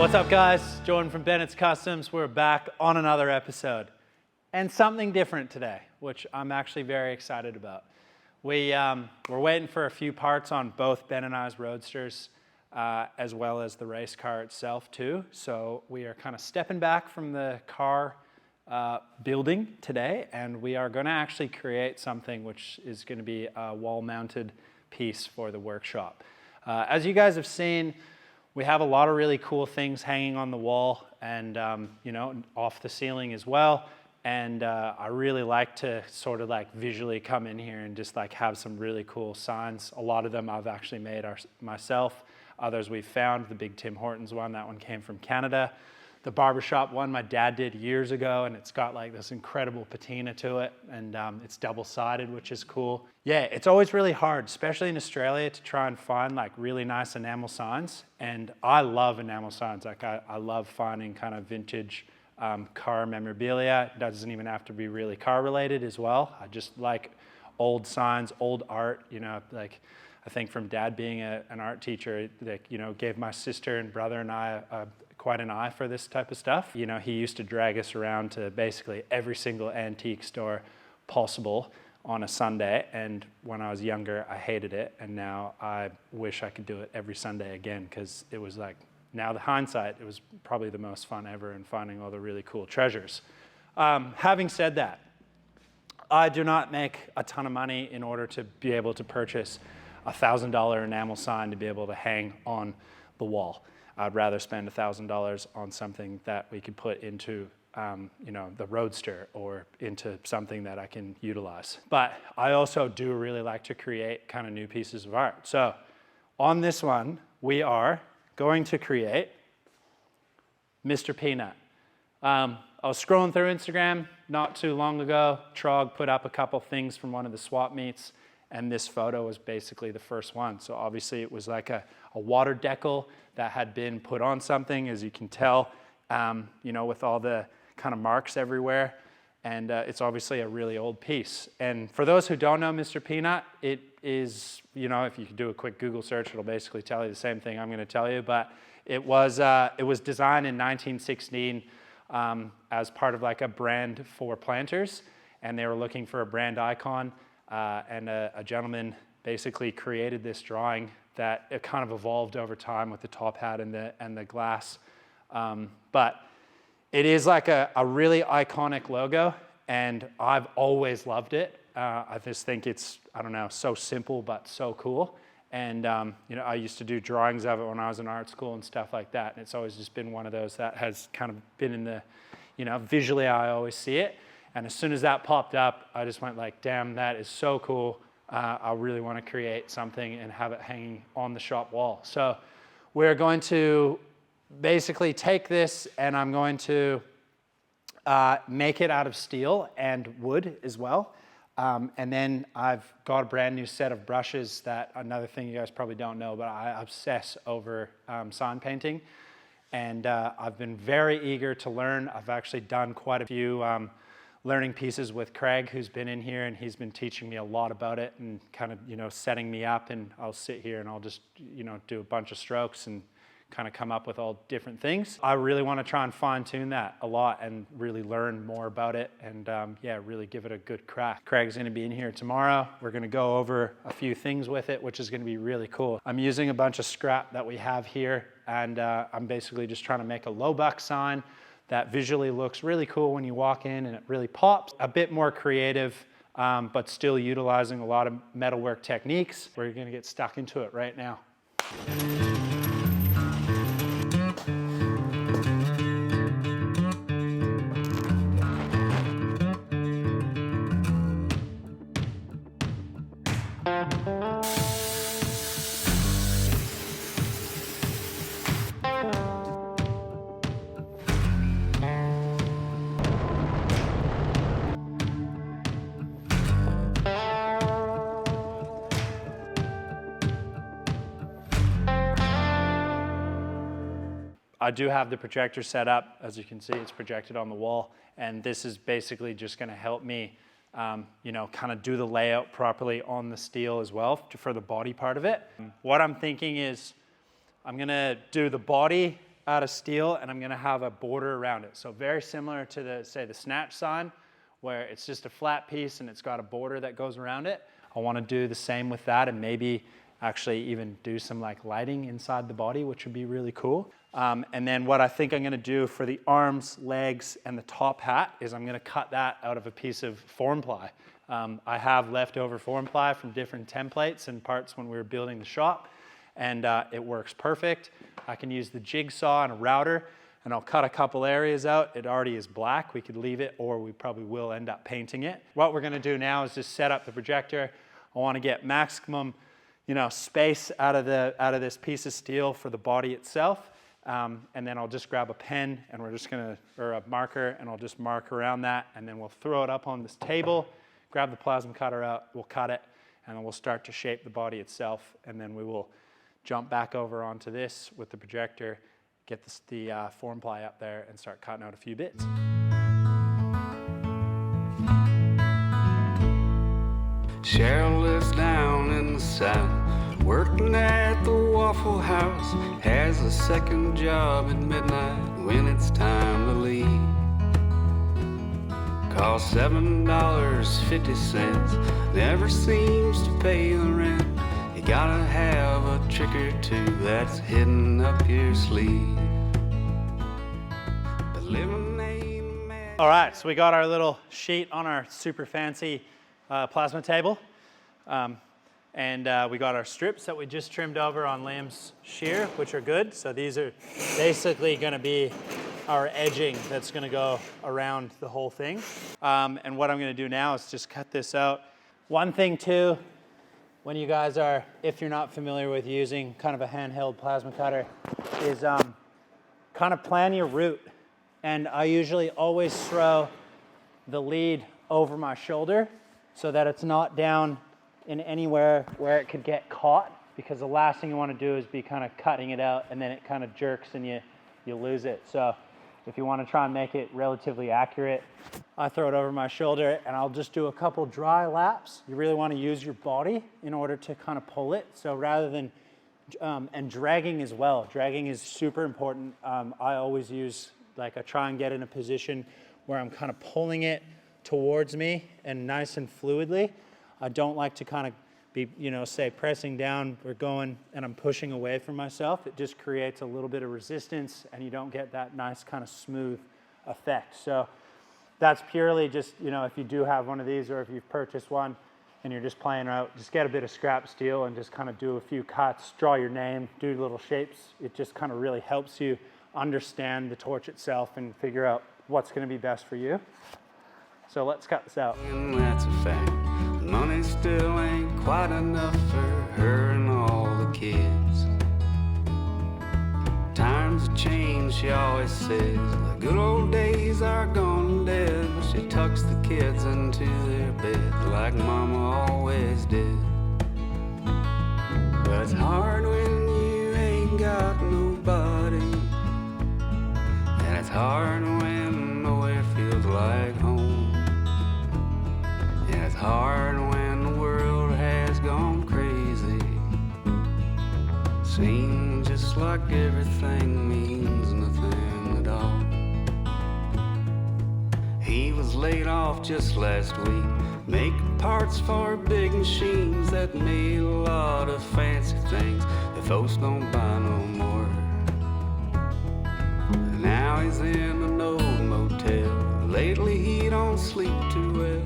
What's up, guys? Jordan from Bennett's Customs. We're back on another episode. And something different today, which I'm actually very excited about. We're waiting for a few parts on both Ben and I's Roadsters, as well as the race car itself too. So we are kind of stepping back from the car building today, and we are going to actually create something which is going to be a wall-mounted piece for the workshop. As you guys have seen, we have a lot of really cool things hanging on the wall and off the ceiling as well. And I really like to sort of like visually come in here and just like have some really cool signs. A lot of them I've actually made myself. Others we've found. The big Tim Hortons one, that one came from Canada. The barbershop one my dad did years ago, and it's got like this incredible patina to it, and it's double-sided, which is cool. Yeah, it's always really hard, especially in Australia, to try and find like really nice enamel signs. And I love enamel signs. Like I love finding kind of vintage car memorabilia. It doesn't even have to be really car related as well. I just like old signs, old art, like I think from Dad being an art teacher, that, gave my sister and brother and I quite an eye for this type of stuff. He used to drag us around to basically every single antique store possible on a Sunday. And when I was younger, I hated it. And now I wish I could do it every Sunday again, because it was like, now the hindsight, it was probably the most fun ever in finding all the really cool treasures. Having said that, I do not make a ton of money in order to be able to purchase a $1,000 enamel sign to be able to hang on the wall. I'd rather spend $1,000 on something that we could put into the Roadster or into something that I can utilize. But I also do really like to create kind of new pieces of art. So on this one, we are going to create Mr. Peanut. I was scrolling through Instagram not too long ago. Trog put up a couple things from one of the swap meets, and this photo was basically the first one. So obviously it was like a water decal that had been put on something, as you can tell, with all the kind of marks everywhere. And it's obviously a really old piece. And for those who don't know Mr. Peanut, it is, if you could do a quick Google search, it'll basically tell you the same thing I'm going to tell you. But it was designed in 1916 as part of like a brand for planters. And they were looking for a brand icon. And a gentleman basically created this drawing that it kind of evolved over time with the top hat and the glass. But it is like a really iconic logo, and I've always loved it. I just think it's, so simple but so cool. And I used to do drawings of it when I was in art school and stuff like that. And it's always just been one of those that has kind of been in the, visually I always see it. And as soon as that popped up, I just went like, damn, that is so cool. I really want to create something and have it hanging on the shop wall. So we're going to basically take this, and I'm going to make it out of steel and wood as well. And then I've got a brand new set of brushes. That another thing you guys probably don't know, but I obsess over sign painting. And I've been very eager to learn. I've actually done quite a few learning pieces with Craig, who's been in here, and he's been teaching me a lot about it and kind of, setting me up, and I'll sit here and I'll just, do a bunch of strokes and kind of come up with all different things. I really want to try and fine tune that a lot and really learn more about it and really give it a good crack. Craig's going to be in here tomorrow. We're going to go over a few things with it, which is going to be really cool. I'm using a bunch of scrap that we have here, and I'm basically just trying to make a low buck sign that visually looks really cool when you walk in, and it really pops. A bit more creative, but still utilizing a lot of metalwork techniques. We're gonna get stuck into it right now. I do have the projector set up. As you can see, it's projected on the wall, and this is basically just going to help me kind of do the layout properly on the steel as well for the body part of it. What I'm thinking is I'm going to do the body out of steel, and I'm going to have a border around it. So very similar to the, say, the snatch sign, where it's just a flat piece and it's got a border that goes around it. I want to do the same with that, and maybe actually even do some like lighting inside the body, which would be really cool. And then what I think I'm going to do for the arms, legs, and the top hat is I'm going to cut that out of a piece of form ply. I have leftover form ply from different templates and parts when we were building the shop, and it works perfect. I can use the jigsaw and a router, and I'll cut a couple areas out. It already is black. We could leave it, or we probably will end up painting it. What we're going to do now is just set up the projector. I want to get maximum, space out of this piece of steel for the body itself. And then I'll just grab a pen, and or a marker, and I'll just mark around that, and then we'll throw it up on this table, grab the plasma cutter out, we'll cut it, and then we'll start to shape the body itself, and then we will jump back over onto this with the projector, get the form ply up there, and start cutting out a few bits. Cheryl lives down in the south, working at the Waffle House, has a second job at midnight when it's time to leave. Costs $7.50, never seems to pay the rent. You gotta have a trick or two that's hidden up your sleeve. But living ain't mad. All right, so we got our little sheet on our super fancy plasma table. And we got our strips that we just trimmed over on Liam's shear, which are good. So these are basically going to be our edging that's going to go around the whole thing. And what I'm going to do now is just cut this out. One thing too, when you guys are, if you're not familiar with using kind of a handheld plasma cutter, is kind of plan your route. And I usually always throw the lead over my shoulder so that it's not down in anywhere where it could get caught, because the last thing you want to do is be kind of cutting it out and then it kind of jerks and you lose it. So if you want to try and make it relatively accurate, I throw it over my shoulder and I'll just do a couple dry laps. You really want to use your body in order to kind of pull it. So rather than, and dragging as well. Dragging is super important. I always use, I try and get in a position where I'm kind of pulling it towards me and nice and fluidly. I don't like to kind of be, say pressing down or going and I'm pushing away from myself. It just creates a little bit of resistance and you don't get that nice kind of smooth effect. So that's purely just, if you do have one of these or if you've purchased one and you're just playing out, just get a bit of scrap steel and just kind of do a few cuts, draw your name, do little shapes. It just kind of really helps you understand the torch itself and figure out what's going to be best for you. So let's cut this out. And that's a fact. Money still ain't quite enough for her and all the kids. Times have changed, she always says. The good old days are gone dead. But she tucks the kids into their bed like Mama always did. But it's hard when you ain't got nobody. And it's hard when nowhere feels like home. Yeah, it's hard when the world has gone crazy. Seems just like everything means nothing at all. He was laid off just last week, making parts for big machines that made a lot of fancy things that folks don't buy no more. And now he's in an old motel. Lately he don't sleep too well.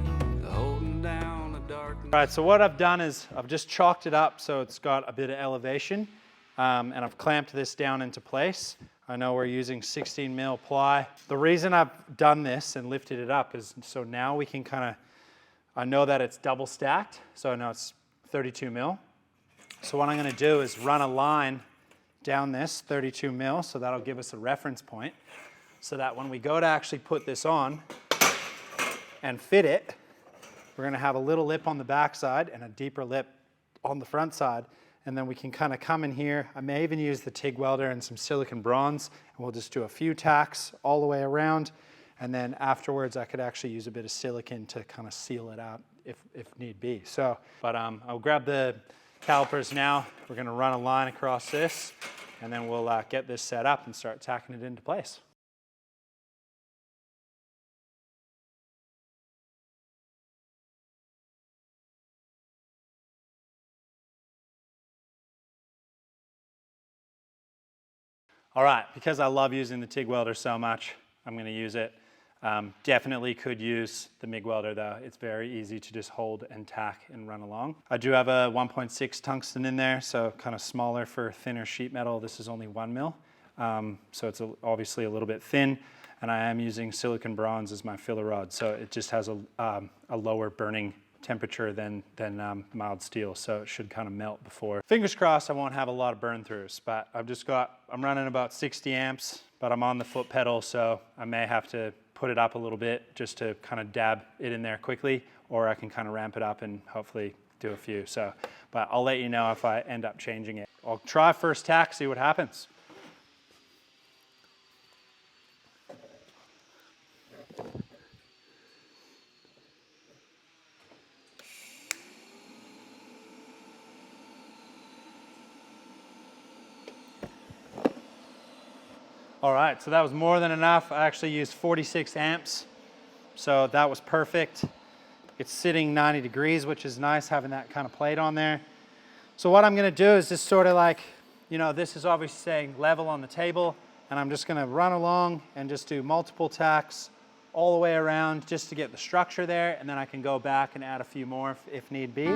All right, so what I've done is I've just chalked it up so it's got a bit of elevation, and I've clamped this down into place. I know we're using 16 mil ply. The reason I've done this and lifted it up is so now we can I know that it's double stacked, so I know it's 32 mil. So what I'm gonna do is run a line down this 32 mil, so that'll give us a reference point, so that when we go to actually put this on and fit it, we're going to have a little lip on the back side and a deeper lip on the front side. And then we can kind of come in here. I may even use the TIG welder and some silicon bronze. And we'll just do a few tacks all the way around. And then afterwards, I could actually use a bit of silicon to kind of seal it out if need be. So, but I'll grab the calipers now. We're going to run a line across this. and then we'll get this set up and start tacking it into place. All right, because I love using the TIG welder so much, I'm going to use it. Definitely could use the MIG welder though. It's very easy to just hold and tack and run along. I do have a 1.6 tungsten in there, so kind of smaller for thinner sheet metal. This is only 1 mil, so it's obviously a little bit thin. And I am using silicon bronze as my filler rod, so it just has a lower burning temperature than mild steel, so it should kind of melt before. Fingers crossed I won't have a lot of burn throughs, but I'm running about 60 amps, but I'm on the foot pedal, so I may have to put it up a little bit just to kind of dab it in there quickly, or I can kind of ramp it up and hopefully do a few. So, but I'll let you know if I end up changing it. I'll try first tack, see what happens. All right, so that was more than enough. I actually used 46 amps, so that was perfect. It's sitting 90 degrees, which is nice having that kind of plate on there. So what I'm gonna do is just sort of like, you know, this is obviously saying level on the table, and I'm just gonna run along and just do multiple tacks all the way around just to get the structure there, and then I can go back and add a few more if need be.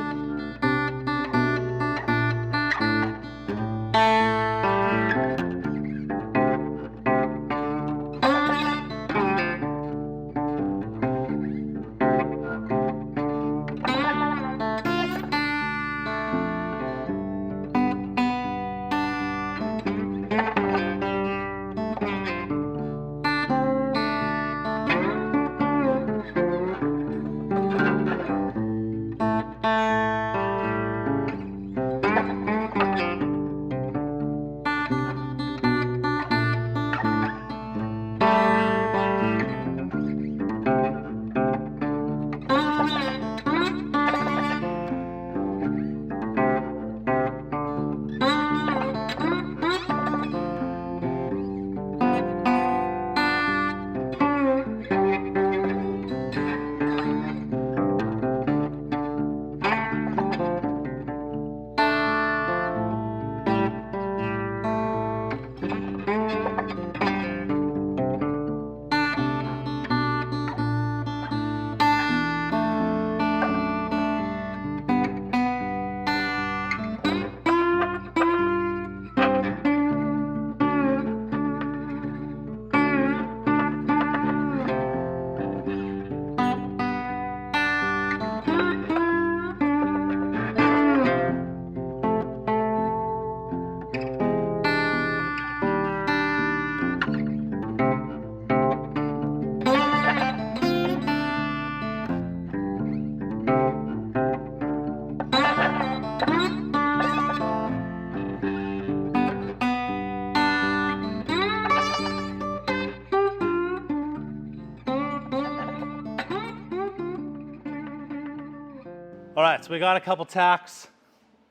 All right, so we got a couple tacks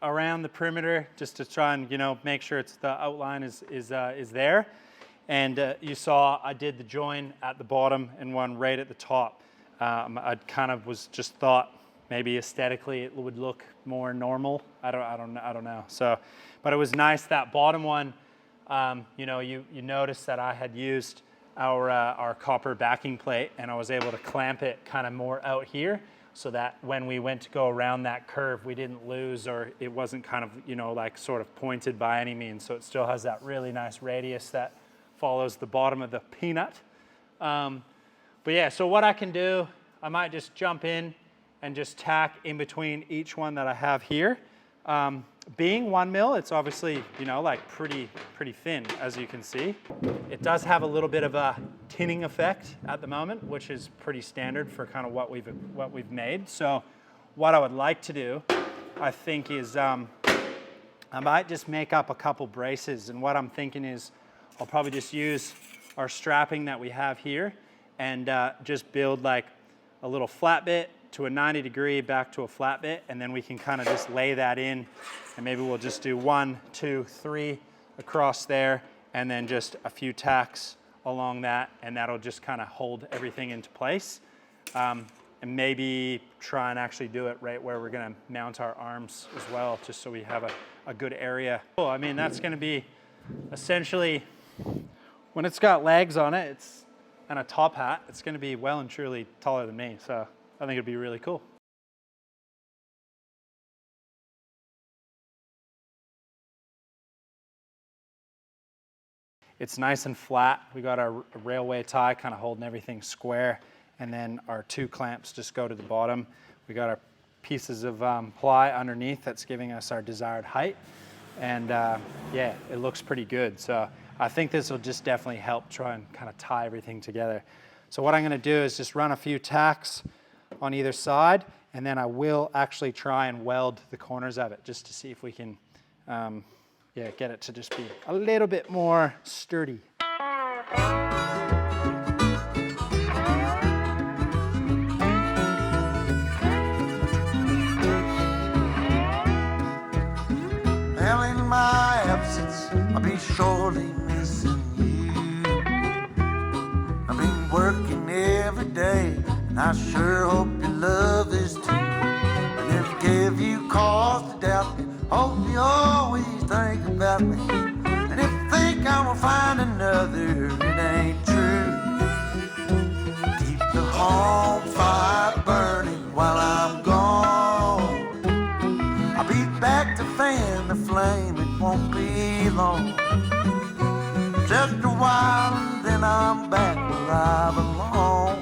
around the perimeter just to try and, you know, make sure the outline is there. And you saw I did the join at the bottom and one right at the top. I kind of just thought maybe aesthetically it would look more normal. I don't know. So, but it was nice that bottom one. You know, you noticed that I had used our copper backing plate, and I was able to clamp it kind of more out here, so that when we went to go around that curve, we didn't lose, or it wasn't kind of, you know, like sort of pointed by any means. So it still has that really nice radius that follows the bottom of the peanut. But yeah, so what I can do, I might just jump in and just tack in between each one that I have here. Being 1 mil, it's obviously, you know, like pretty thin, as you can see. It does have a little bit of a tinning effect at the moment, which is pretty standard for kind of what we've made. So what I would like to do, I think, is I might just make up a couple braces, and what I'm thinking is I'll probably just use our strapping that we have here and just build like a little flat bit to a 90 degree back to a flat bit, and then we can kind of just lay that in, and maybe we'll just do 1, 2, 3 across there, and then just a few tacks along that, and that'll just kind of hold everything into place. And maybe try and actually do it right where we're gonna mount our arms as well, just so we have a good area. Well, I mean, that's gonna be essentially, when it's got legs on it, and a top hat, it's gonna be well and truly taller than me. So I think it'd be really cool. It's nice and flat. We got our railway tie kind of holding everything square, and then our 2 clamps just go to the bottom. We got our pieces of ply underneath that's giving us our desired height, and yeah, it looks pretty good. So I think this will just definitely help try and kind of tie everything together. So what I'm gonna do is just run a few tacks on either side, and then I will actually try and weld the corners of it just to see if we can yeah, get it to just be a little bit more sturdy. Well, in my absence, I'll be surely missing you. I've been working every day, and I sure hope your love is too. And if it gave you cause to doubt me, hope you always think about me. And if you think I will find another, it ain't true. Keep the home fire burning while I'm gone. I'll be back to fan the flame, it won't be long. Just a while and then I'm back where I belong.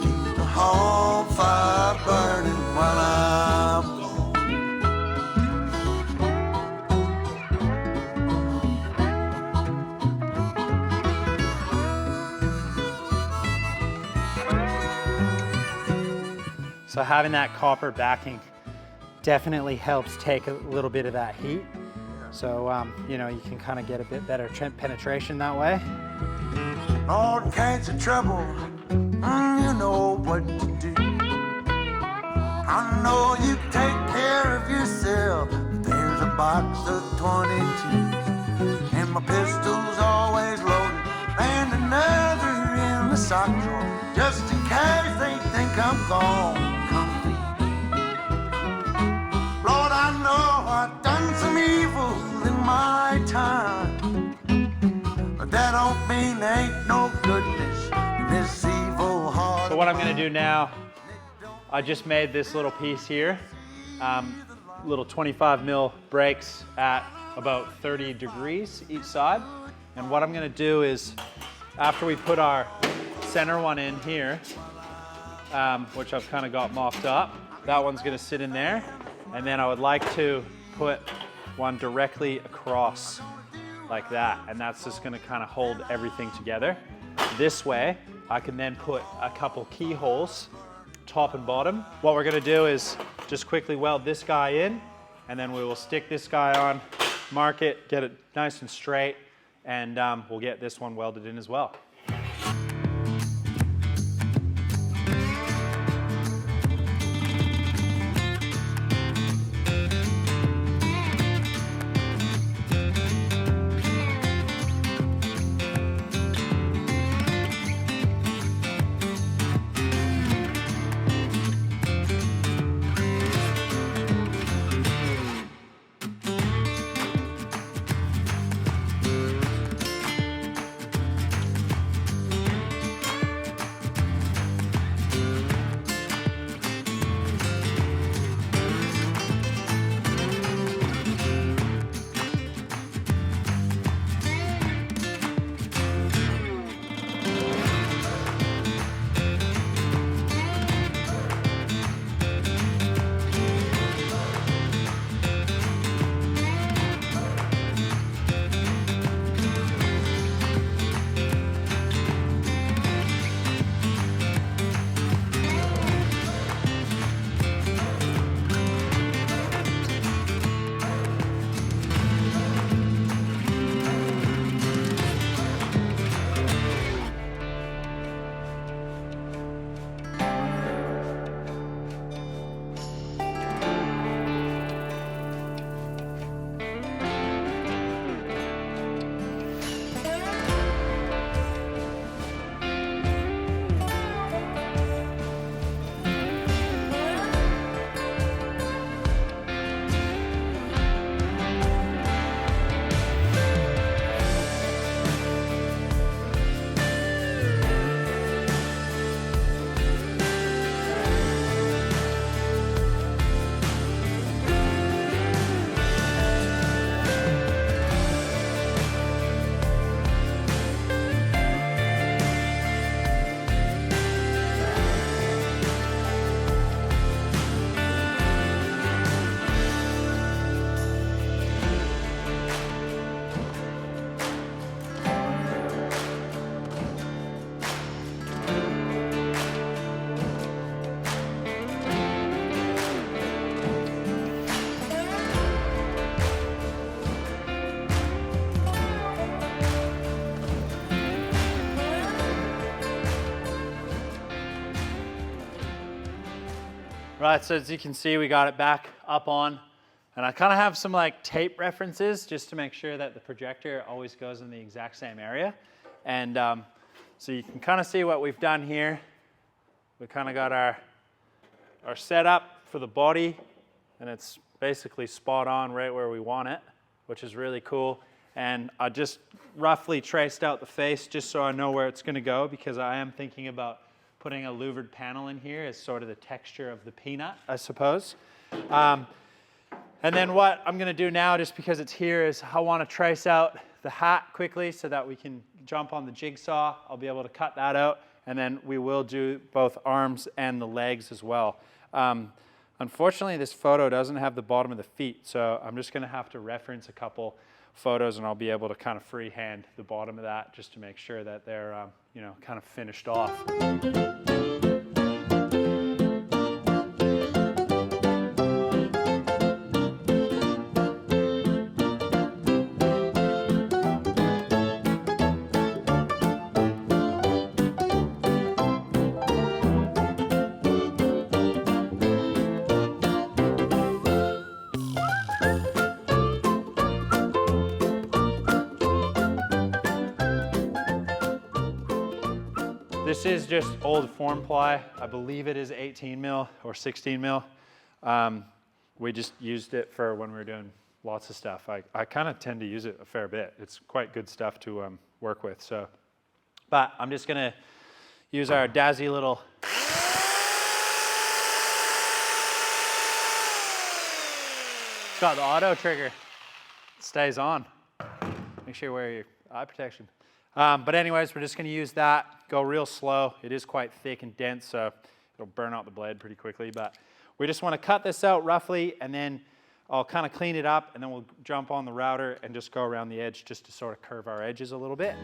Keep the home fire burning while I'm gone. So having that copper backing definitely helps take a little bit of that heat. So, you know, you can kind of get a bit better penetration that way. All kinds of trouble, you know what to do. I know you take care of yourself. There's a box of 22s, and my pistol's always loaded, and another in the sock drawer, just in case they think I'm gone. Lord, I know I've done some evil in my time, but that don't mean there ain't no goodness in this evil heart. So what I'm gonna do now, I just made this little piece here, little 25 mil breaks at about 30 degrees each side. And what I'm gonna do is, after we put our center one in here, which I've kind of got mocked up, that one's gonna sit in there. And then I would like to put one directly across like that. And that's just gonna kind of hold everything together. This way, I can then put a couple keyholes, top and bottom. What we're gonna do is just quickly weld this guy in, and then we will stick this guy on, mark it, get it nice and straight, and we'll get this one welded in as well. Right, so as you can see, we got it back up on, and I kind of have some like tape references just to make sure that the projector always goes in the exact same area. And so you can kind of see what we've done here. We kind of got our setup for the body, and it's basically spot on right where we want it, which is really cool. And I just roughly traced out the face just so I know where it's going to go, because I am thinking about putting a louvered panel in here as sort of the texture of the peanut, I suppose. And then what I'm going to do now, just because it's here, is I want to trace out the hat quickly so that we can jump on the jigsaw. I'll be able to cut that out, and then we will do both arms and the legs as well. Unfortunately, this photo doesn't have the bottom of the feet, so I'm just going to have to reference a couple photos, and I'll be able to kind of freehand the bottom of that just to make sure that they're you know, kind of finished off. This is just old form ply. I believe it is 18 mil or 16 mil. We just used it for when we were doing lots of stuff. I kind of tend to use it a fair bit. It's quite good stuff to work with. So, but I'm just gonna use our Dazzy little it's got the auto trigger. It stays on. Make sure you wear your eye protection. But anyways, we're just going to use that, go real slow. It is quite thick and dense, so it'll burn out the blade pretty quickly. But we just want to cut this out roughly, and then I'll kind of clean it up, and then we'll jump on the router and just go around the edge just to sort of curve our edges a little bit.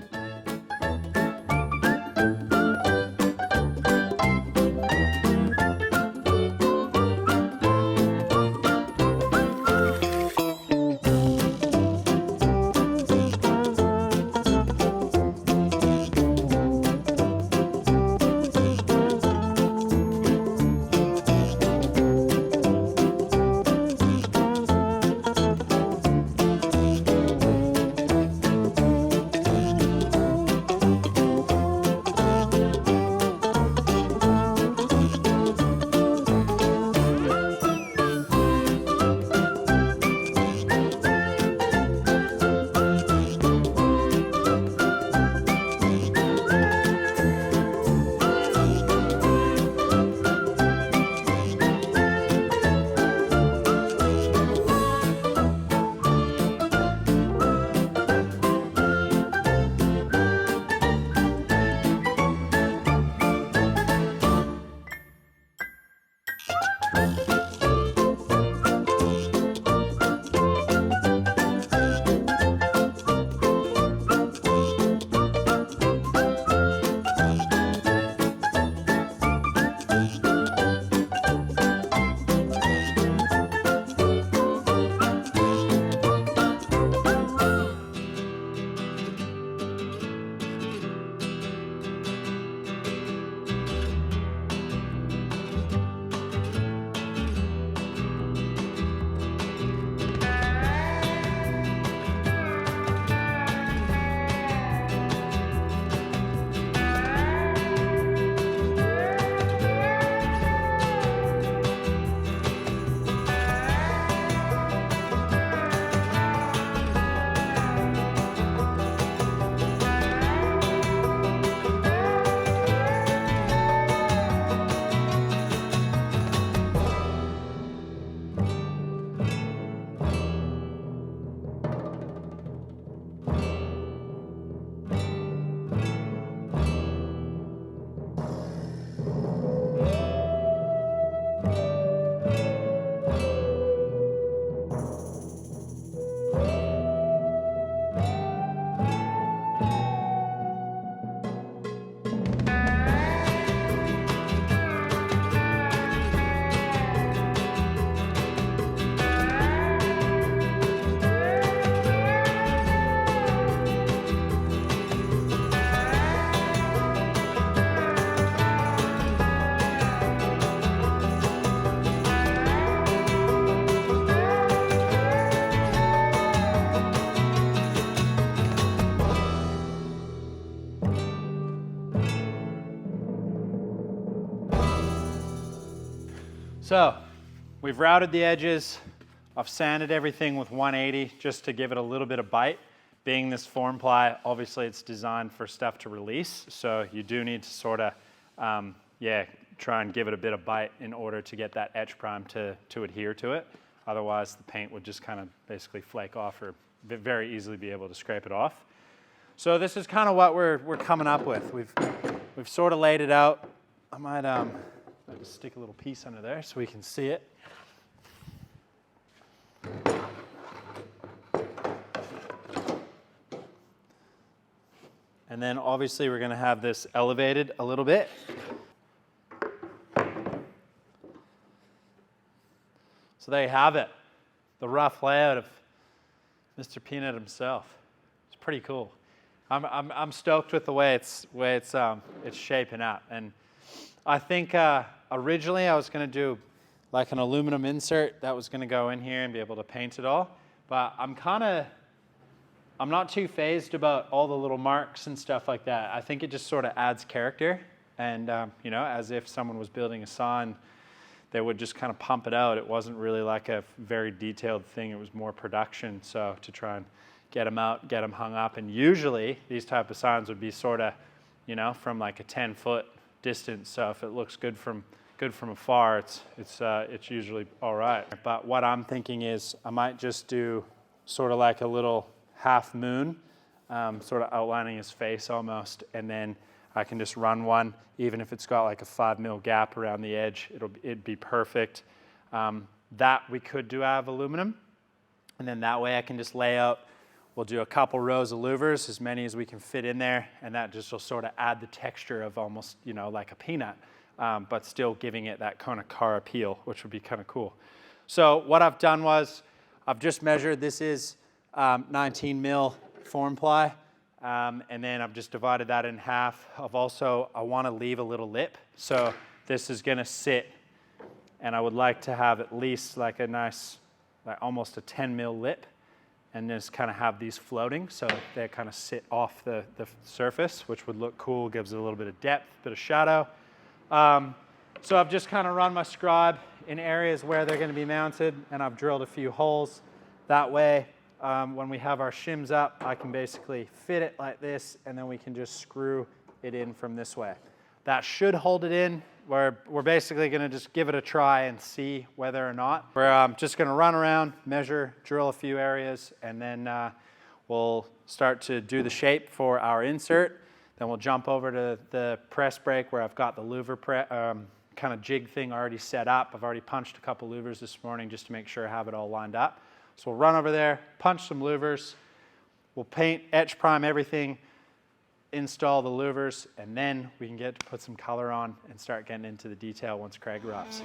So we've routed the edges. I've sanded everything with 180 just to give it a little bit of bite. Being this form ply, obviously it's designed for stuff to release, so you do need to sort of, try and give it a bit of bite in order to get that etch prime to adhere to it. Otherwise, the paint would just kind of basically flake off or very easily be able to scrape it off. So this is kind of what we're coming up with. We've sort of laid it out. I might stick a little piece under there so we can see it. And then obviously we're going to have this elevated a little bit. So there you have it, the rough layout of Mr. Peanut himself. It's pretty cool. I'm stoked with the way it's shaping up. And I think originally I was going to do like an aluminum insert that was going to go in here and be able to paint it all. But I'm not too phased about all the little marks and stuff like that. I think it just sort of adds character. And, as if someone was building a sign, they would just kind of pump it out. It wasn't really like a very detailed thing. It was more production. So to try and get them out, get them hung up. And usually these type of signs would be sort of, from like a 10-foot distance. So if it looks good from afar, it's usually all right. But what I'm thinking is I might just do sort of like a little half moon, sort of outlining his face almost, and then I can just run one, even if it's got like a 5mm gap around the edge, it'd be perfect. That we could do out of aluminum, and then that way I can just lay out. We'll do a couple rows of louvers, as many as we can fit in there, and that just will sort of add the texture of almost, like a peanut, but still giving it that kind of car appeal, which would be kind of cool. So what I've done was I've just measured. This is 19mm form ply. And then I've just divided that in half. I want to leave a little lip. So this is going to sit, and I would like to have at least like a nice, like almost a 10mm lip, and just kind of have these floating so they kind of sit off the surface, which would look cool, gives it a little bit of depth, a bit of shadow. So I've just kind of run my scribe in areas where they're going to be mounted, and I've drilled a few holes. That way, when we have our shims up, I can basically fit it like this, and then we can just screw it in from this way. That should hold it in. We're basically going to just give it a try and see whether or not. We're just going to run around, measure, drill a few areas, and then we'll start to do the shape for our insert. Then we'll jump over to the press brake where I've got the louver kind of jig thing already set up. I've already punched a couple louvers this morning just to make sure I have it all lined up. So we'll run over there, punch some louvers, we'll paint, etch prime everything, install the louvers, and then we can get to put some color on and start getting into the detail once Craig arrives.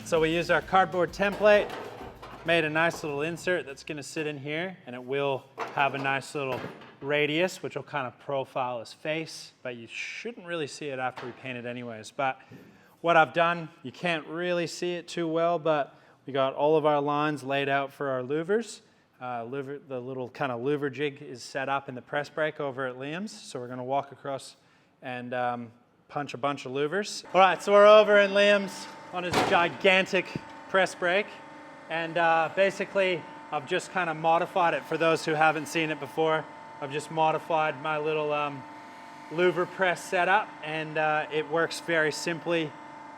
so we used our cardboard template, made a nice little insert that's gonna sit in here, and it will have a nice little radius, which will kind of profile his face, but you shouldn't really see it after we paint it anyways. But what I've done, you can't really see it too well, but we got all of our lines laid out for our louvers. The little kind of louver jig is set up in the press brake over at Liam's, so we're gonna walk across and punch a bunch of louvers. All right, so we're over in Liam's on his gigantic press brake, and basically I've just kind of modified it for those who haven't seen it before. I've just modified my little louver press setup, and it works very simply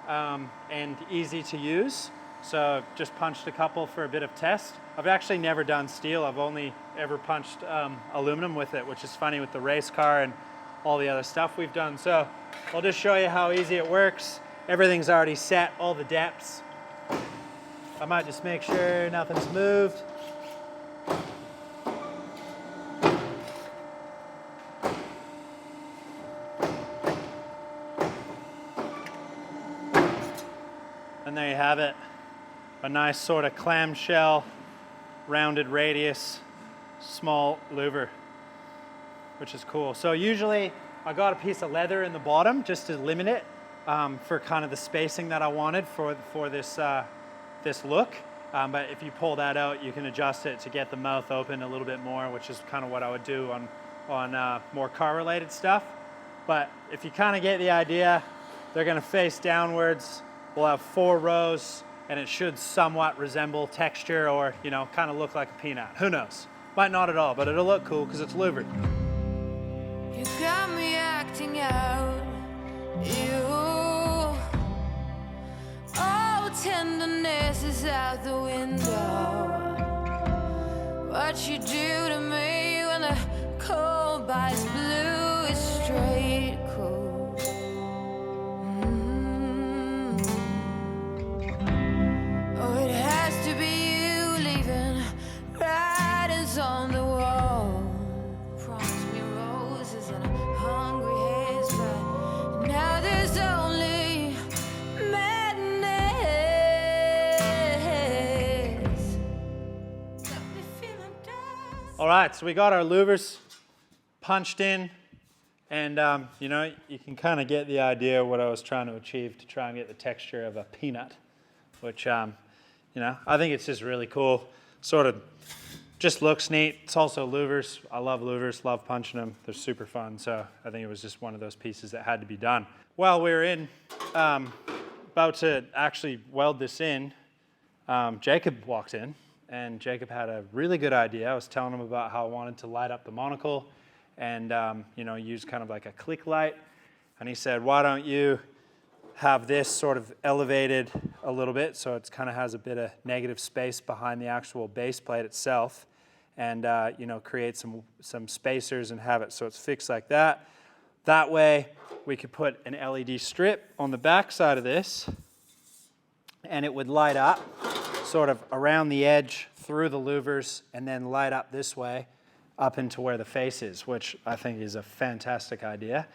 and easy to use. So just punched a couple for a bit of test. I've actually never done steel. I've only ever punched aluminum with it, which is funny with the race car and all the other stuff we've done. So I'll just show you how easy it works. Everything's already set, all the depths. I might just make sure nothing's moved. And there you have it. A nice sort of clamshell, rounded radius, small louver, which is cool. So usually I got a piece of leather in the bottom just to limit it for kind of the spacing that I wanted for this, this look. But if you pull that out, you can adjust it to get the mouth open a little bit more, which is kind of what I would do on more car-related stuff. But if you kind of get the idea, they're gonna face downwards. We'll have 4 rows, and it should somewhat resemble texture or, you know, kind of look like a peanut. Who knows? Might not at all, but it'll look cool because it's louvered. You got me acting out, you. Oh, tenderness is out the window. What you do to me when the cold bites blue is straight cool. Oh, it has to be you leaving writings on the wall. Promise me roses and a hungry haze, but now there's only madness. Got me feeling dust. All right, so we got our louvers punched in, and you know, you can kind of get the idea of what I was trying to achieve to try and get the texture of a peanut, which, you know, I think it's just really cool. Sort of just looks neat. It's also louvers. I love louvers, love punching them. They're super fun, so I think it was just one of those pieces that had to be done. While we were in, about to actually weld this in, Jacob walked in, and Jacob had a really good idea. I was telling him about how I wanted to light up the monocle and, you know, use kind of like a click light. And he said, why don't you have this sort of elevated a little bit so it kind of has a bit of negative space behind the actual base plate itself, and you know, create some spacers and have it so it's fixed like that. That way we could put an LED strip on the back side of this, and it would light up sort of around the edge through the louvers and then light up this way up into where the face is, which I think is a fantastic idea.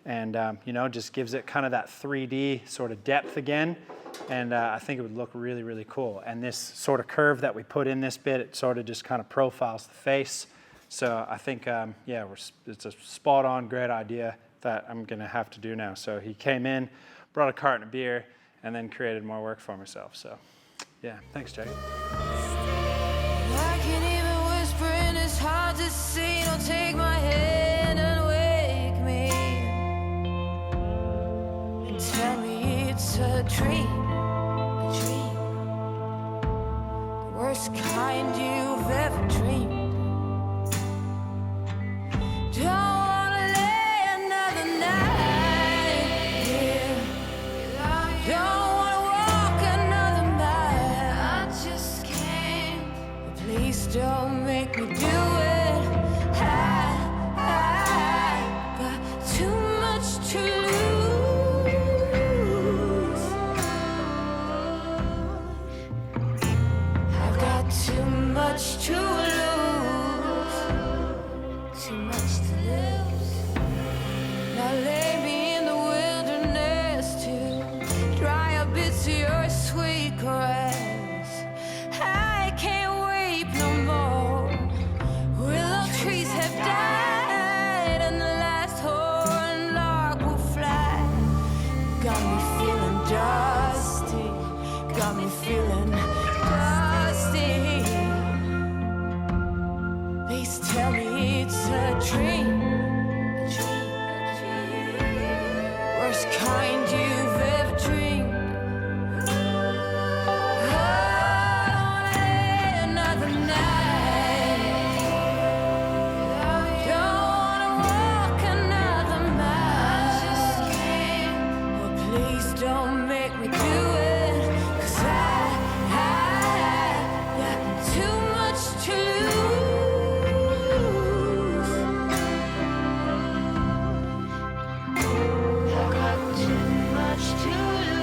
And you know, just gives it kind of that 3D sort of depth again, and I think it would look really, really cool. And this sort of curve that we put in this bit, it sort of just kind of profiles the face. So I think, yeah, it's a spot-on, great idea that I'm gonna have to do now. So he came in, brought a carton of beer, and then created more work for himself. So yeah, thanks, Jake. I can't even whisper and it's hard to see. Don't take my hand and wake me and tell me it's a dream, a dream, the worst kind you've ever dreamed. Don't wanna lay another night here. Don't wanna walk another mile. I just can't. Please don't make me do it. I got too much to lose. I've got too much to lose. Too much to lose. Now lay me in the wilderness to dry up bits of your sweet cold grass. I can't weep no more. Willow trees have died, and the last horn lark will fly. Got me feeling dusty. Got me feeling dusty. Please tell me it's a dream. Worst kind you've ever dreamed. Oh, another night. Don't wanna walk another mile. Oh, please don't make me do it. 'Cause I got too much to lose. I got too much to lose.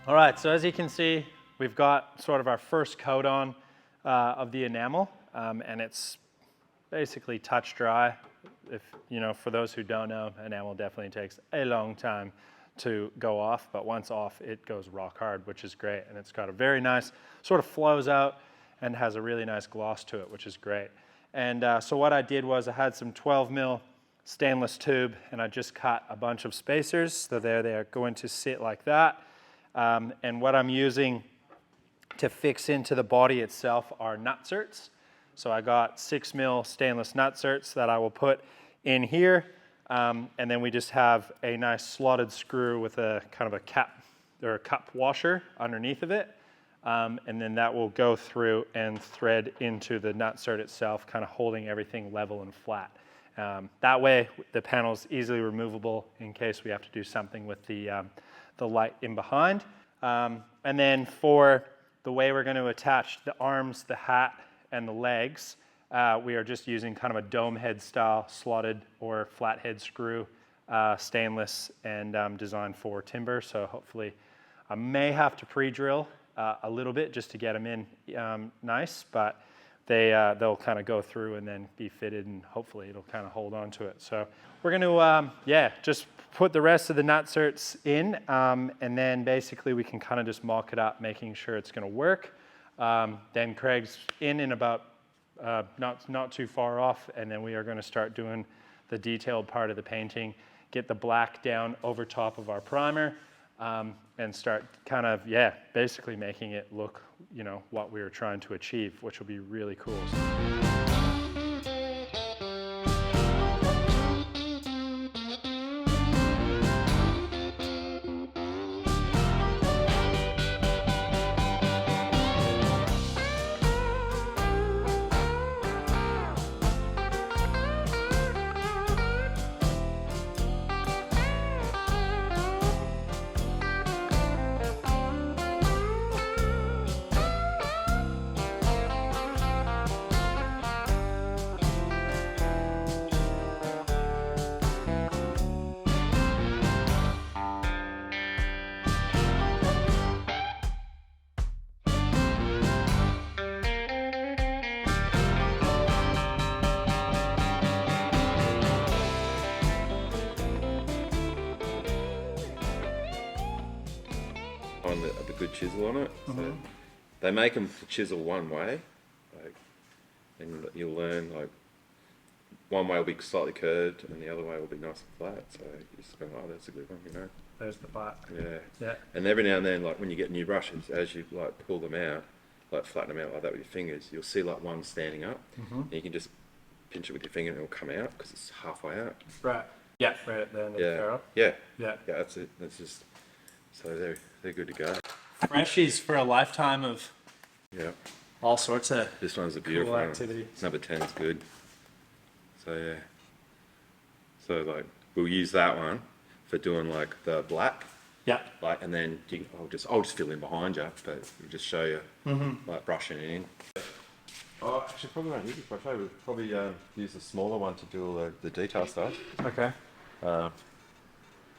All right, so as you can see, we've got sort of our first coat on of the enamel, and it's basically touch dry. If you know, for those who don't know, enamel definitely takes a long time to go off, but once off, it goes rock hard, which is great. And it's got a very nice, sort of flows out and has a really nice gloss to it, which is great. And so what I did was I had some 12 mil stainless tube, and I just cut a bunch of spacers. So they're going to sit like that. And what I'm using to fix into the body itself are nutserts. So I got 6 mil stainless nutserts that I will put in here. And then we just have a nice slotted screw with a kind of a cap or a cup washer underneath of it. And then that will go through and thread into the nutsert itself, kind of holding everything level and flat. That way the panel's easily removable in case we have to do something with the light in behind. And then for the way we're going to attach the arms, the hat, and the legs, we are just using kind of a dome head style slotted or flat head screw, stainless, and designed for timber. So hopefully I may have to pre-drill a little bit just to get them in nice, but they'll kind of go through and then be fitted, and hopefully it'll kind of hold on to it. So we're going to, just put the rest of the nutserts in, and then basically we can kind of just mock it up, making sure it's going to work. Then Craig's in about not too far off, and then we are going to start doing the detailed part of the painting, get the black down over top of our primer, and start kind of, basically making it look, what we were trying to achieve, which will be really cool. Find the good chisel on it. So they make them chisel one way, and you'll learn one way will be slightly curved and the other way will be nice and flat. So you just go, oh, that's a good one, There's the butt. Yeah. And every now and then, when you get new brushes, as you pull them out, flatten them out like that with your fingers, you'll see one standing up, and you can just pinch it with your finger and it'll come out because it's halfway out. Right. Yeah. Right at the end of the barrel. Yeah. Yeah. Yeah. That's it. That's just so they're good to go. Freshies for a lifetime of Yeah. all sorts of This one's a beautiful one. activities. Number 10 is good. So yeah. So we'll use that one for doing the black. Yeah. And then I'll just fill in behind you, but we'll just show you brushing it in. Oh, actually, probably won't use this brush. We'll probably use a smaller one to do all the detail stuff. Okay.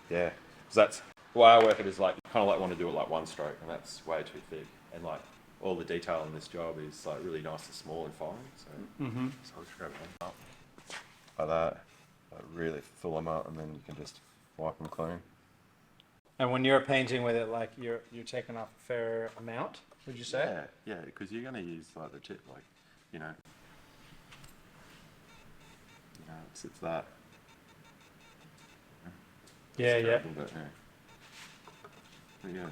Yeah. So that's the way I work it is kind of want to do it one stroke, and that's way too thick. And all the detail in this job is really nice and small and fine. So, so I'll just grab it up like that. really fill them up, and then you can just wipe them clean. And when you're painting with it, like you're taking off a fair amount, would you say? Yeah, because you're going to use like the tip, like, you know, it's that. Yeah, Just yeah. a little bit, But yeah,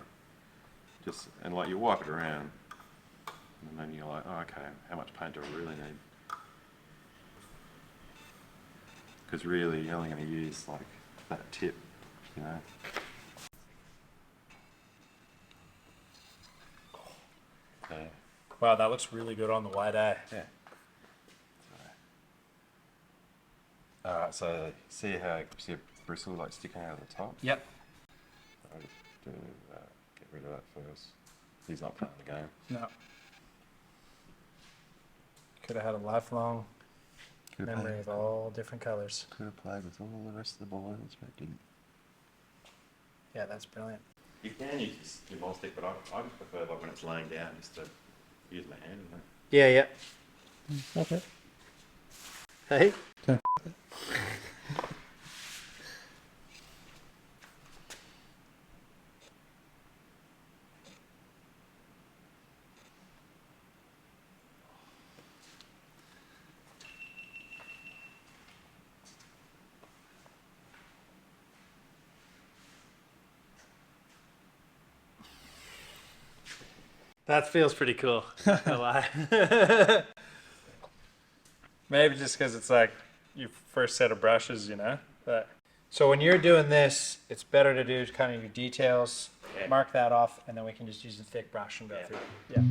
just, and like you wipe it around, and then you're like, oh, okay, how much paint do I really need? Because really, you're only going to use like that tip, you know. Yeah. Wow, that looks really good on the white eye. Yeah. Alright, so see how you see a bristle like sticking out of the top? Yep. I just do that, get rid of that first. He's not playing the game. No. Could have had a lifelong memory of all different colors. Could have played with all the rest of the boys, but didn't. Yeah, that's brilliant. You can use your ball stick, but I just prefer like when it's laying down just to use my hand. Yeah, yeah. Okay. Hey. That feels pretty cool. Not gonna lie. Maybe just because it's like your first set of brushes, you know. But so when you're doing this, it's better to do kind of your details, mark that off, and then we can just use a thick brush and go through. Yeah.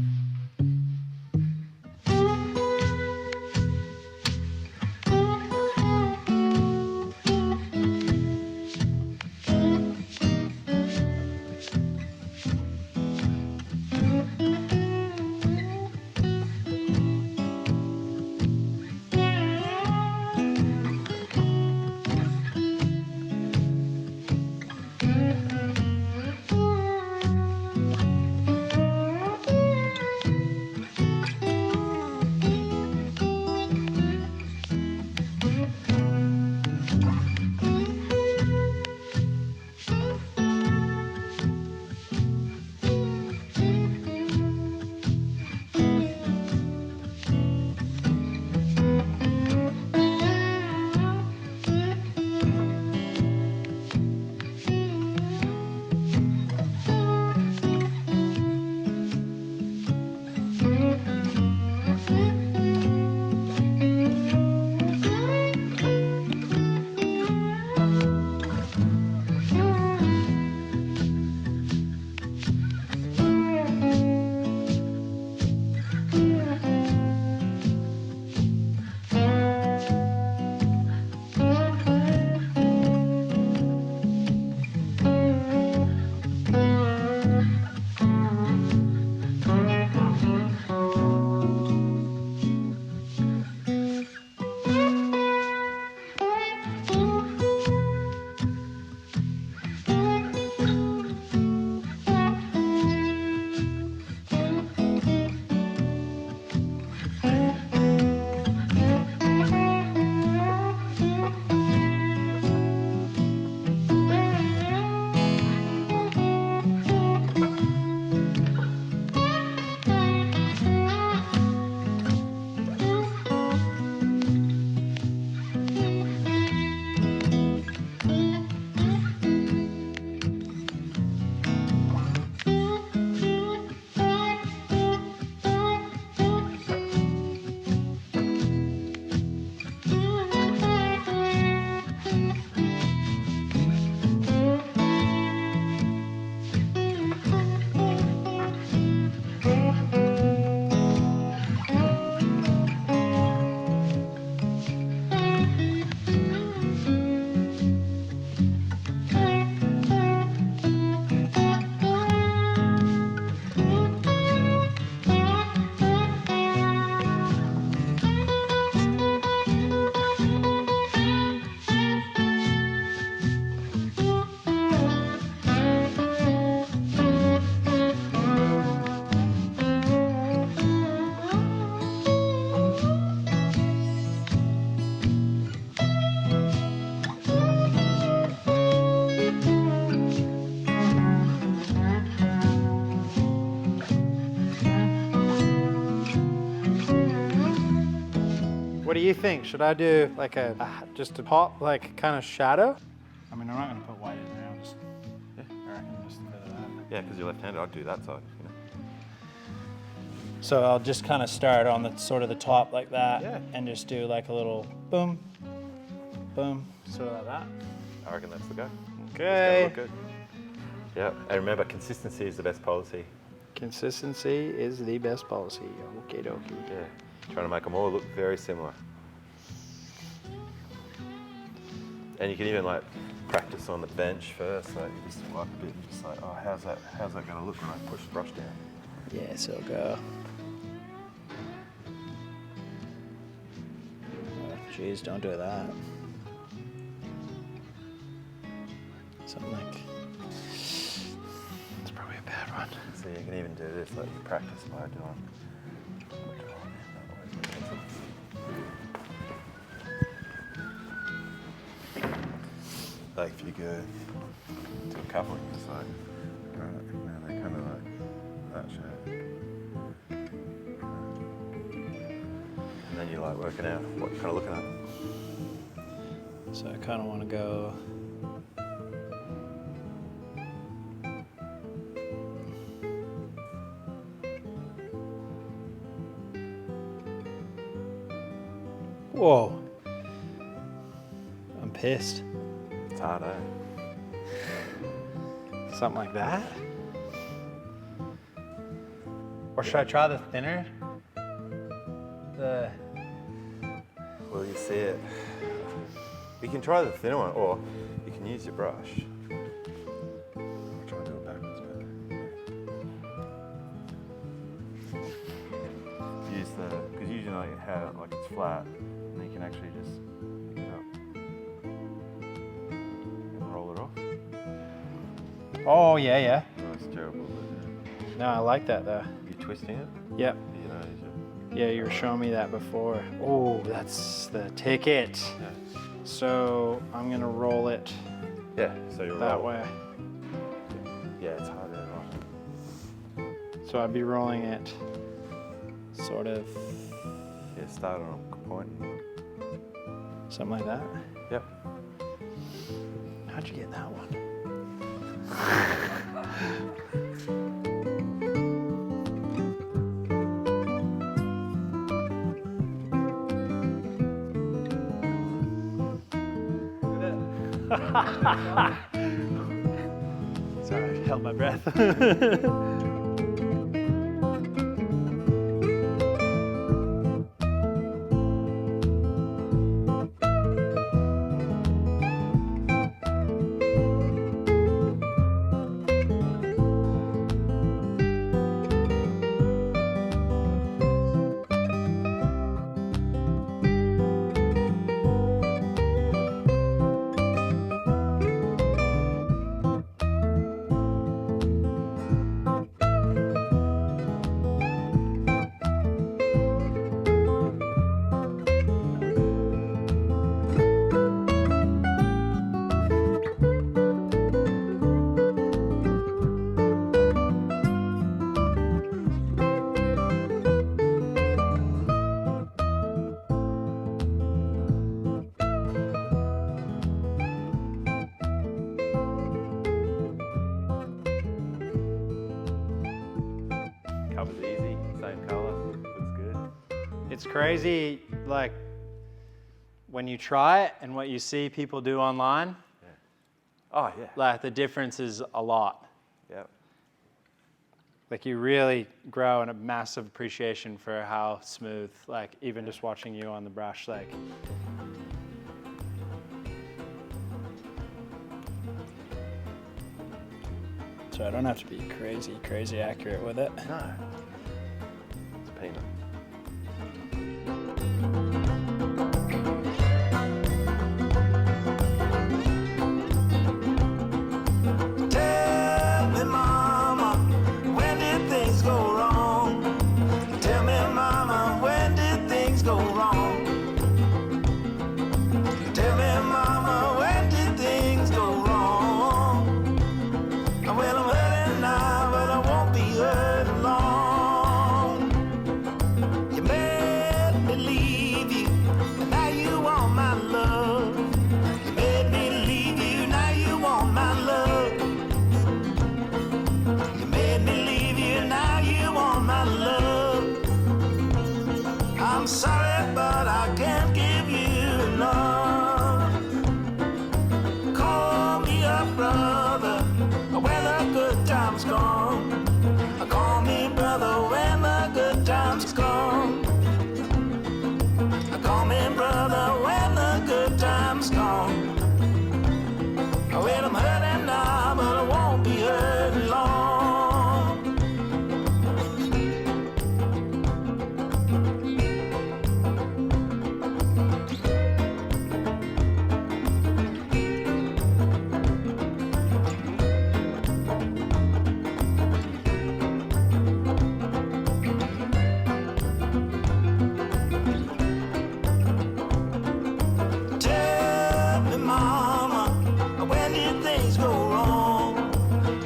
do you think? Should I do like just a pop, like kind of shadow? I mean, I'm not gonna put white in there. I'll just, I reckon just a bit of that. Yeah, because you're left-handed, I'd do that side. You know? So I'll just kind of start on the sort of the top like that, Yeah. and just do like a little boom, boom, sort of like that. I reckon that's the go. Okay. It's gonna look good. Yeah, and remember, consistency is the best policy. Consistency is the best policy. Okie dokie. Yeah, trying to make them all look very similar. And you can even like practice on the bench first, like you just wipe a bit and just like, oh, how's that gonna look when I push the brush down? Yeah, so go. Oh, jeez, don't do that. Something like, it's probably a bad one. So you can even do this, like you practice by doing. Like if you go to a couple, you just like, right, now they kind of like that shape. And then you're like working out what you're kind of looking at. So I kind of want to go. Whoa. I'm pissed. It's hard, eh? Something like that? Or should I try the thinner? Well, you see it. You can try the thinner one, or you can use your brush. I'll try to do it backwards, but use because usually like how like it's flat, and then you can actually just pick it up and roll it off. Oh, yeah, yeah. Oh, it's terrible, but No, I like that though. you're twisting it. Yep. You know, Yeah, you were showing me that before. Oh, that's the ticket. yeah. So I'm gonna roll it Yeah. So you're that way. Yeah, it's harder. Right? So I'd be rolling it sort of Yeah, start on a point. something like that. Yep. How'd you get that one? Sorry, I held my breath. Cover's easy, same color, looks good. It's crazy, like, when you try it and what you see people do online, Oh yeah. like, the difference is a lot. Yep. Like, you really grow in a massive appreciation for how smooth, like, even just watching you on the brush, like. So I don't have to be crazy accurate with it. No. It's peanut. Tell me, mama, when did things go wrong? Tell me, mama, when did things go wrong? Tell me, mama, when did things go wrong? Well, I'm hurting now, but I won't be hurting long. times come. Call me brother when the good times come. Call me brother when the good times come. Well, I'm hurting now, but I won't be hurting long. Tell me, mama, when did things go wrong?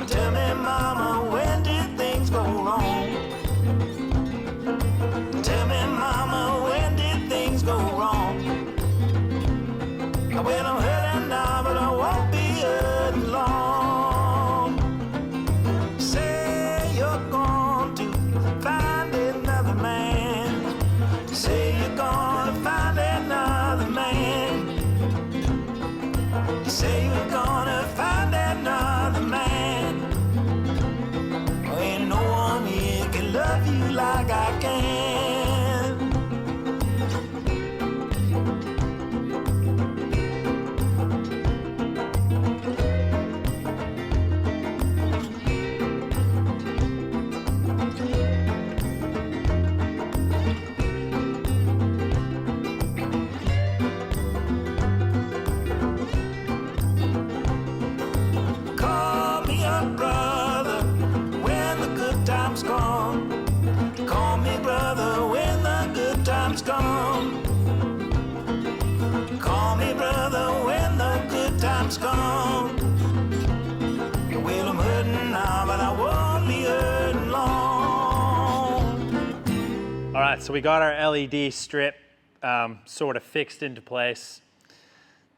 Tell me, mama, when did things go wrong? Tell me, mama, when did things go wrong? Well, I'm hurting now, but I won't be hurting long. Say you're going to find another man. Say you're gonna find another man. Say you're gonna find another man. Oh, ain't no one here can love you like I can. Call me a brother when the good times come. Call me brother when the good times come. Call me brother when the good times come. Well, I'm hurting now, but I won't be hurting long. All right, so we got our LED strip sort of fixed into place.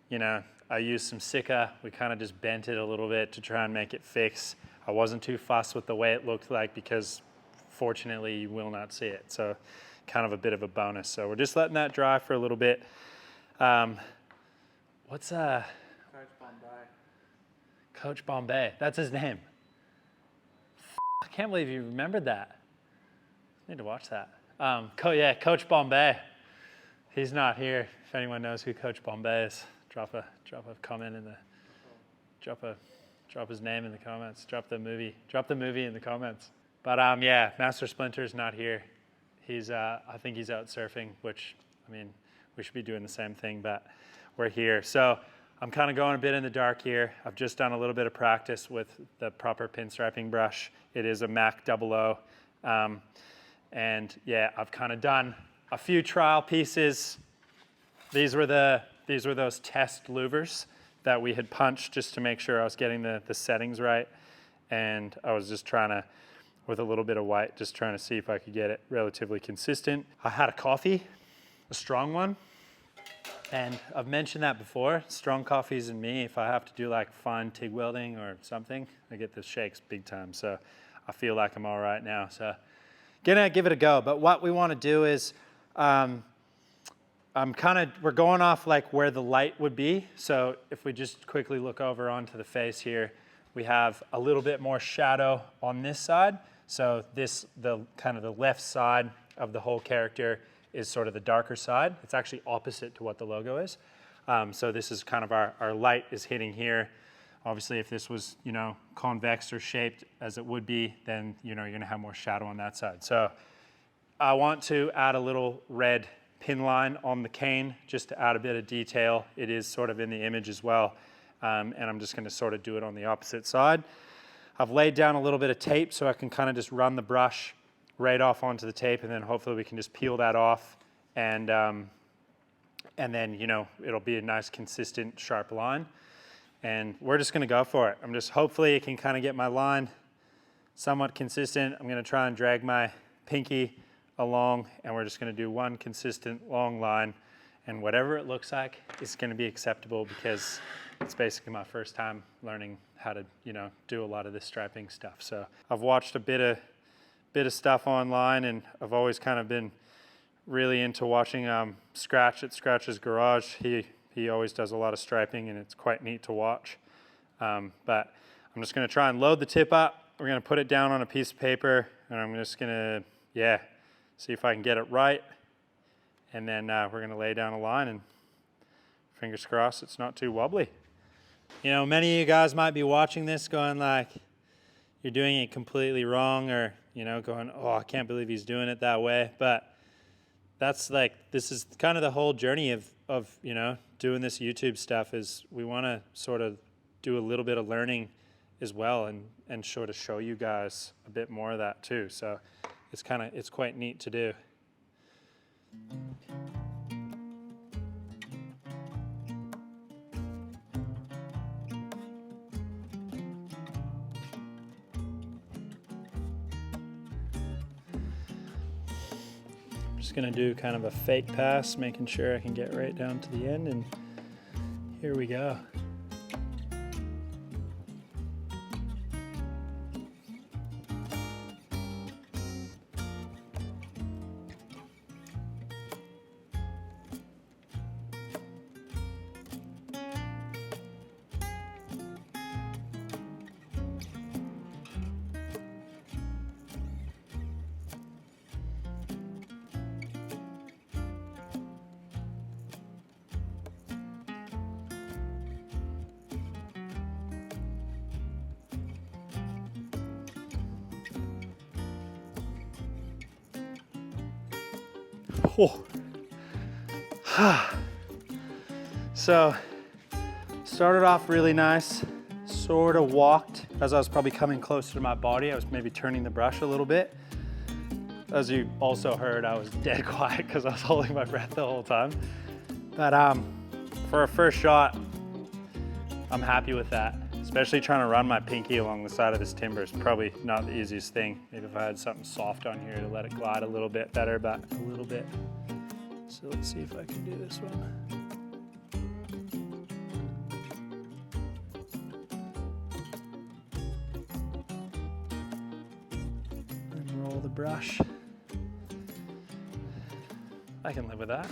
You know, I used some Sika. We kind of just bent it a little bit to try and make it fix. I wasn't too fussed with the way it looked like because fortunately you will not see it. So kind of a bit of a bonus. So we're just letting that dry for a little bit. What's Coach Bombay. That's his name. I can't believe you remembered that. I need to watch that. Coach Bombay. He's not here. If anyone knows who Coach Bombay is, drop a comment in the drop his name in the comments. Drop the movie in the comments. But yeah, Master Splinter's not here. He's I think he's out surfing, which I mean we should be doing the same thing, but we're here. So I'm kind of going a bit in the dark here. I've just done a little bit of practice with the proper pinstriping brush. It is a Mac 00. And yeah, I've kind of done a few trial pieces. These were those test louvers that we had punched just to make sure I was getting the settings right. And I was just trying to, with a little bit of white, just trying to see if I could get it relatively consistent. I had a coffee, a strong one. And I've mentioned that before, strong coffees and me, if I have to do like fine TIG welding or something, I get the shakes big time. So I feel like I'm all right now. So gonna give it a go. But what we want to do is, we're going off like where the light would be. So if we just quickly look over onto the face here, we have a little bit more shadow on this side. So the left side of the whole character is sort of the darker side. It's actually opposite to what the logo is. So this is kind of our light is hitting here. Obviously, if this was, convex or shaped as it would be, then, you're gonna have more shadow on that side. So I want to add a little red pin line on the cane just to add a bit of detail. It is sort of in the image as well. And I'm just gonna sort of do it on the opposite side. I've laid down a little bit of tape so I can kind of just run the brush right off onto the tape, and then hopefully we can just peel that off, and then it'll be a nice consistent sharp line, and we're just going to go for it. Hopefully it can kind of get my line somewhat consistent. I'm going to try and drag my pinky along, and we're just going to do one consistent long line, and whatever it looks like is going to be acceptable because it's basically my first time learning how to do a lot of this striping stuff. So I've watched a bit of stuff online, and I've always kind of been really into watching Scratch at Scratch's Garage. He always does a lot of striping, and it's quite neat to watch. But I'm just going to try and load the tip up, we're gonna put it down on a piece of paper, and I'm just gonna, see if I can get it right. And then we're gonna lay down a line, and fingers crossed it's not too wobbly. You know, many of you guys might be watching this going like, you're doing it completely wrong, or, you know, going, oh, I can't believe he's doing it that way. But that's like, this is kind of the whole journey of you know, doing this YouTube stuff, is we want to sort of do a little bit of learning as well, and sort of show you guys a bit more of that too. So it's quite neat to do. Just gonna do kind of a fake pass, making sure I can get right down to the end, and here we go. Oh. So, started off really nice, sort of walked. As I was probably coming closer to my body, I was maybe turning the brush a little bit. As you also heard, I was dead quiet because I was holding my breath the whole time. But for a first shot, I'm happy with that. Especially trying to run my pinky along the side of this timber is probably not the easiest thing. Maybe if I had something soft on here to let it glide a little bit better, but a little bit. So let's see if I can do this one. And roll the brush. I can live with that.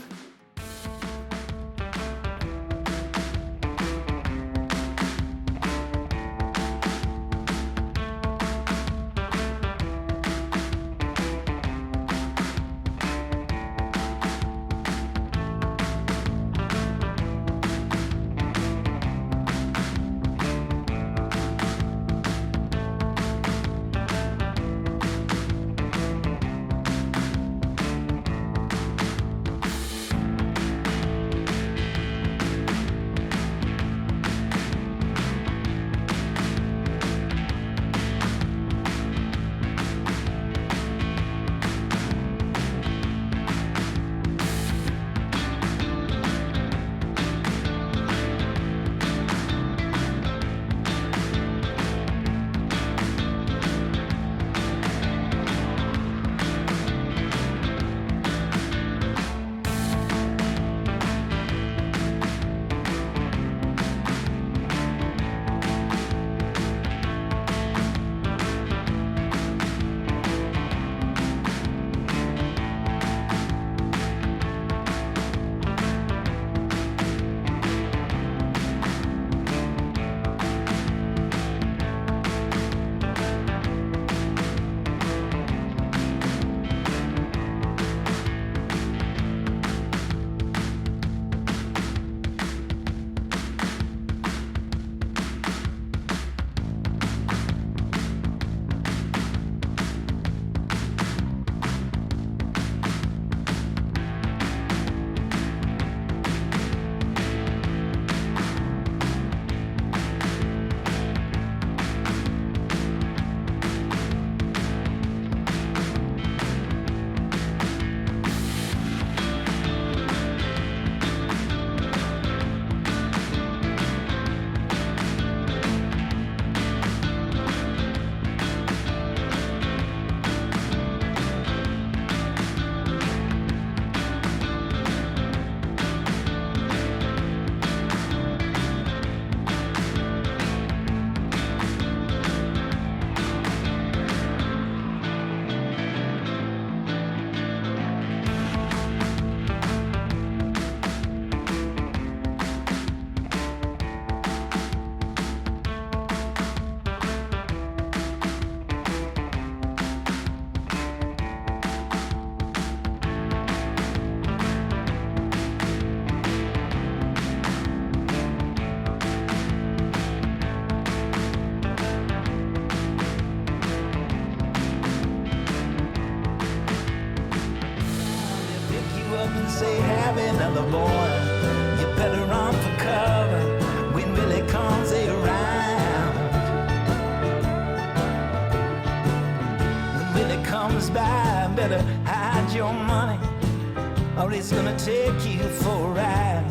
Somebody's gonna take you for a ride.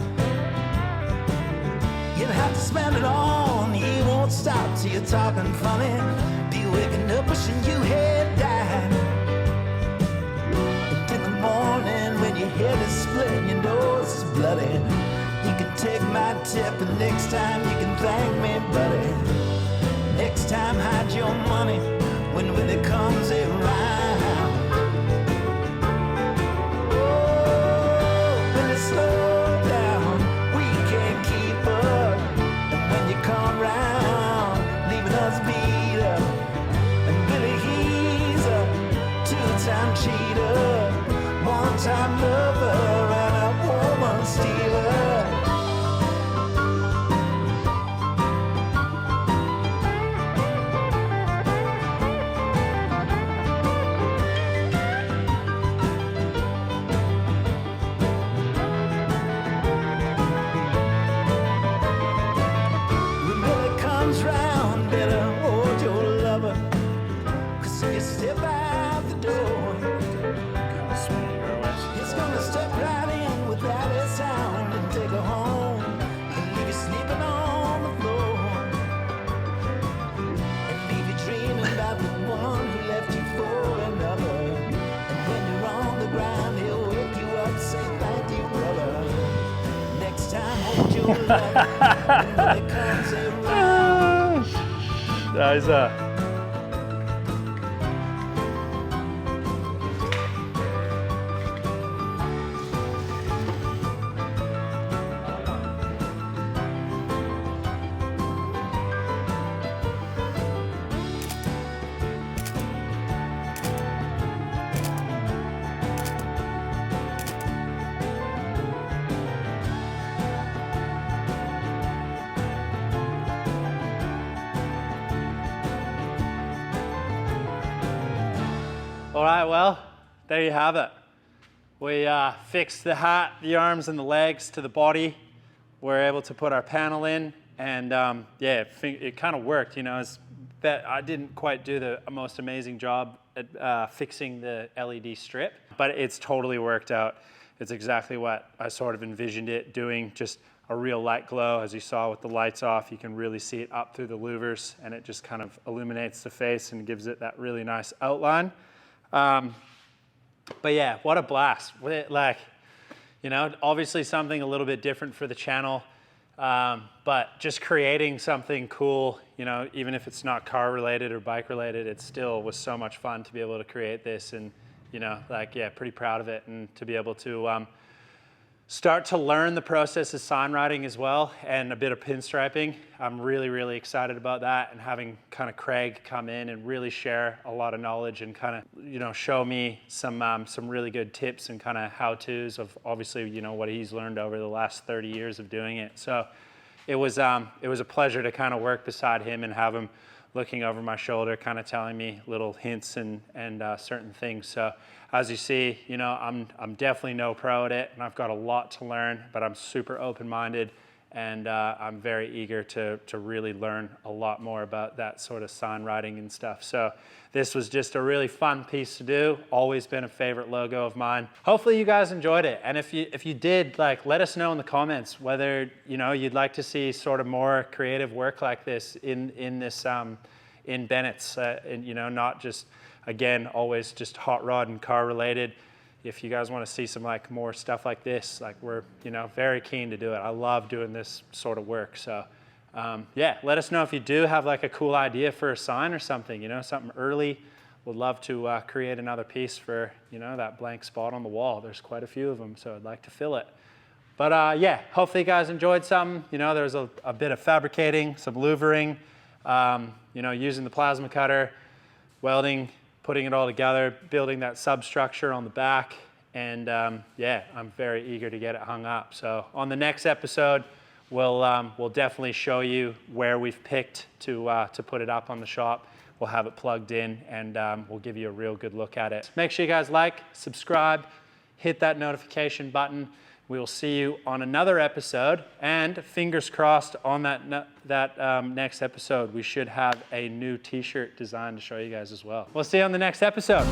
You'll have to spend it all, and you won't stop till you're talking funny. Be waking up wishing you had died. And in the morning when your head is split and your nose is bloody, you can take my tip, and next time you can thank me, buddy. Next time hide your money when it comes around. Oh, when it's slow down, we can't keep up. And when you come round, leaving us beat up. And Billy, he's a two-time cheater, one-time lover, and a woman stealer. When Billy comes round, better hold your lover, 'cause if you step out the door, he's gonna step right in without a sound and take her home and leave you sleeping on the floor, and leave you dreaming about the one who left you for another. And when you're on the ground, he'll wake you up, say thank you, brother. Next time, hold your lover when it comes around. Nice. All right, well, there you have it. We fixed the hat, the arms, and the legs to the body. We're able to put our panel in, and yeah, it kind of worked. You know, I didn't quite do the most amazing job at fixing the LED strip, but it's totally worked out. It's exactly what I sort of envisioned it doing, just a real light glow. As you saw with the lights off, you can really see it up through the louvers, and it just kind of illuminates the face and gives it that really nice outline. But yeah, what a blast. Like, you know, obviously something a little bit different for the channel, but just creating something cool, you know, even if it's not car related or bike related, it still was so much fun to be able to create this, and, you know, like, yeah, pretty proud of it, and to be able to start to learn the process of sign writing as well, and a bit of pinstriping. I'm really, really excited about that, and having kind of Craig come in and really share a lot of knowledge and kind of, you know, show me some really good tips and kind of how-tos of, obviously, you know, what he's learned over the last 30 years of doing it. So it was a pleasure to kind of work beside him and have him looking over my shoulder, kind of telling me little hints and certain things. So as you see, you know, I'm definitely no pro at it, and I've got a lot to learn, but I'm super open-minded, and I'm very eager to really learn a lot more about that sort of sign writing and stuff. So this was just a really fun piece to do. Always been a favorite logo of mine. Hopefully you guys enjoyed it, and if you did, like, let us know in the comments whether, you know, you'd like to see sort of more creative work like this in this in Bennett's, and, you know, not just, again, always just hot rod and car related. If you guys want to see some like more stuff like this, like, we're, you know, very keen to do it. I love doing this sort of work. So yeah, let us know if you do have like a cool idea for a sign or something, you know, something early. Would love to create another piece for, you know, that blank spot on the wall. There's quite a few of them, so I'd like to fill it. But yeah, hopefully you guys enjoyed some. You know, there's a bit of fabricating, some louvering, you know, using the plasma cutter, welding, putting it all together, building that substructure on the back, and yeah, I'm very eager to get it hung up. So on the next episode, we'll definitely show you where we've picked to put it up on the shop. We'll have it plugged in, and we'll give you a real good look at it. Make sure you guys like, subscribe, hit that notification button. We will see you on another episode, and fingers crossed on that next episode, we should have a new t-shirt design to show you guys as well. We'll see you on the next episode.